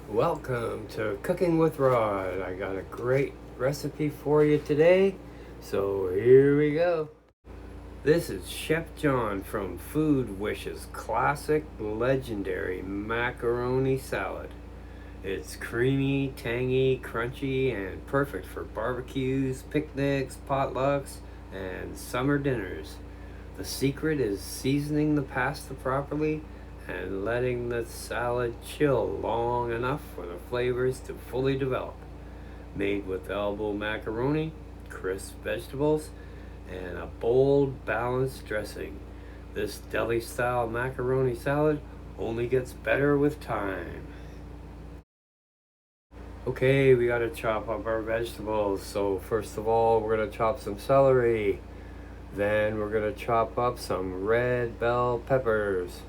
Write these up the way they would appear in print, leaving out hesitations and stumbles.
Welcome to Cooking with Rod. I got a great recipe for you today, so here we go. This is Chef John from Food Wish's classic legendary macaroni salad. It's creamy, tangy, crunchy, and perfect for barbecues, picnics, potlucks, and summer dinners. The secret is seasoning the pasta properly and letting the salad chill long enough for the flavors to fully develop. Made with elbow macaroni, crisp vegetables, and a bold, balanced dressing. This deli-style macaroni salad only gets better with time. Okay, we gotta chop up our vegetables. So first of all, we're gonna chop some celery. Then we're gonna chop up some red bell peppers.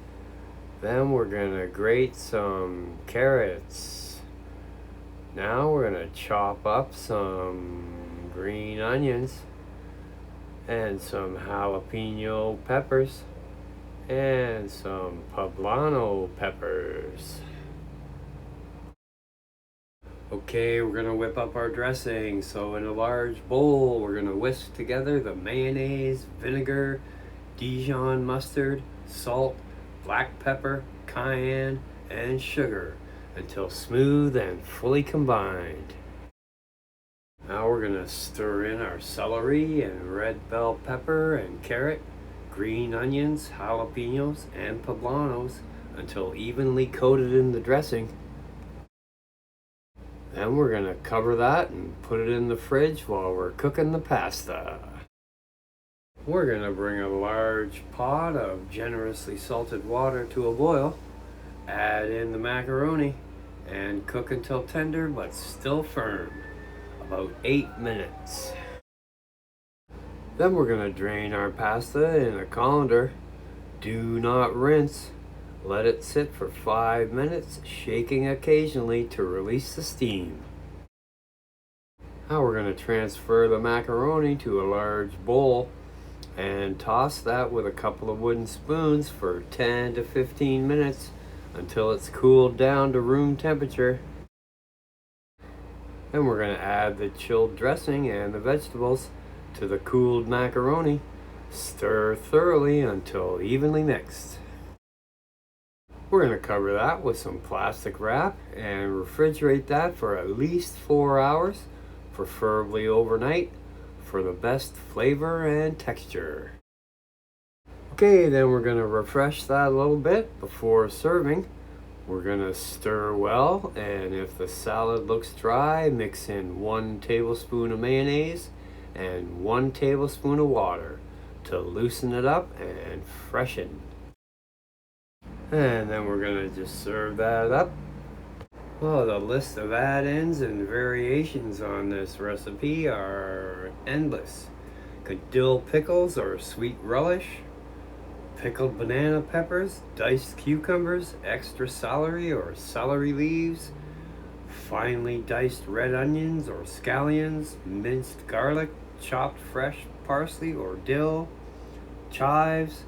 Then we're gonna grate some carrots. Now we're gonna chop up some green onions and some jalapeno peppers and some poblano peppers. Okay, we're gonna whip up our dressing. So in a large bowl, we're gonna whisk together the mayonnaise, vinegar, Dijon mustard, salt, black pepper, cayenne, and sugar until smooth and fully combined. Now we're gonna stir in our celery and red bell pepper and carrot, green onions, jalapenos, and poblanos until evenly coated in the dressing. Then we're gonna cover that and put it in the fridge while we're cooking the pasta. We're gonna bring a large pot of generously salted water to a boil, add in the macaroni, and cook until tender but still firm, about 8 minutes. Then we're gonna drain our pasta in a colander. Do not rinse. Let it sit for 5 minutes, shaking occasionally to release the steam. Now we're gonna transfer the macaroni to a large bowl and toss that with a couple of wooden spoons for 10 to 15 minutes until it's cooled down to room temperature. Then we're going to add the chilled dressing and the vegetables to the cooled macaroni. Stir thoroughly until evenly mixed. We're going to cover that with some plastic wrap and refrigerate that for at least 4 hours, preferably overnight, for the best flavor and texture. Okay, then we're gonna refresh that a little bit before serving. We're gonna stir well, and if the salad looks dry, mix in 1 tablespoon of mayonnaise and 1 tablespoon of water to loosen it up and freshen. And then we're gonna just serve that up. Well, the list of add-ins and variations on this recipe are endless. Dill pickles or sweet relish, pickled banana peppers, diced cucumbers, extra celery or celery leaves, finely diced red onions or scallions, minced garlic, chopped fresh parsley or dill, chives,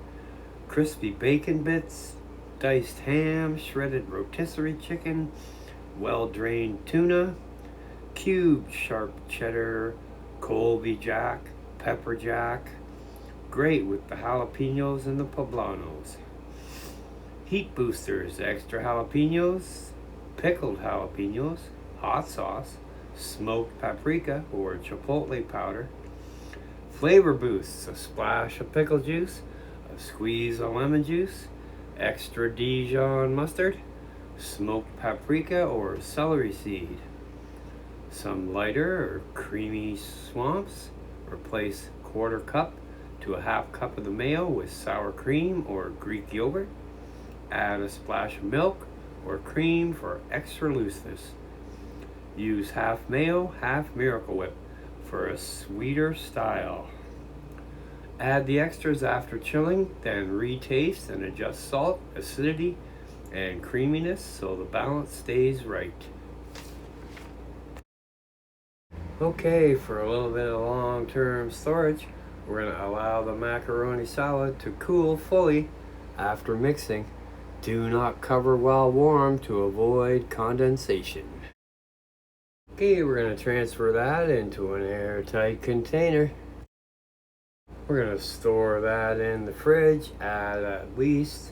crispy bacon bits, diced ham, shredded rotisserie chicken, well-drained tuna, cubed sharp cheddar, Colby Jack, pepper jack, great with the jalapenos and the poblanos. Heat boosters, extra jalapenos, pickled jalapenos, hot sauce, smoked paprika or chipotle powder. Flavor boosts, a splash of pickle juice, a squeeze of lemon juice, extra Dijon mustard, smoked paprika or celery seed. Some lighter or creamy swamps. Replace 1/4 cup to a 1/2 cup of the mayo with sour cream or Greek yogurt. Add a splash of milk or cream for extra looseness. Use half mayo, half Miracle Whip for a sweeter style. Add the extras after chilling, then retaste and adjust salt, acidity, and creaminess so the balance stays right. Okay, for a little bit of long-term storage, we're going to allow the macaroni salad to cool fully after mixing. Do not cover while warm to avoid condensation. Okay, we're going to transfer that into an airtight container. We're going to store that in the fridge at least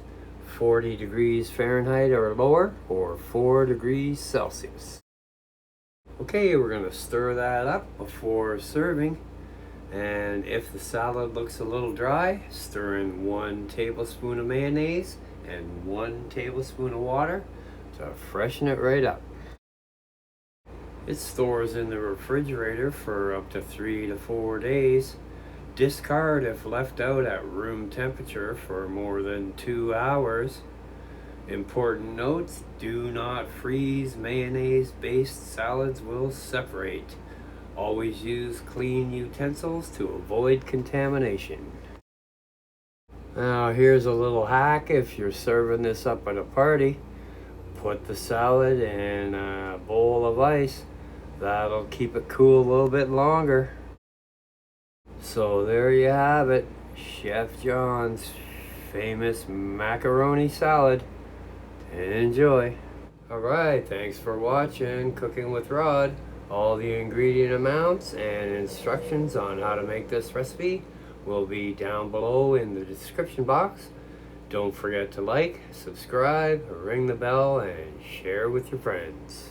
40 degrees Fahrenheit or lower, or 4 degrees Celsius. Okay, we're going to stir that up before serving. And if the salad looks a little dry, stir in 1 tablespoon of mayonnaise and 1 tablespoon of water to freshen it right up. It stores in the refrigerator for up to 3 to 4 days. Discard if left out at room temperature for more than 2 hours. Important notes: do not freeze. Mayonnaise-based salads will separate. Always use clean utensils to avoid contamination. Now here's a little hack if you're serving this up at a party. Put the salad in a bowl of ice. That'll keep it cool a little bit longer. So there you have it, Chef John's famous macaroni salad. Enjoy. Alright, thanks for watching Cooking with Rod. All the ingredient amounts and instructions on how to make this recipe will be down below in the description box. Don't forget to like, subscribe, ring the bell, and share with your friends.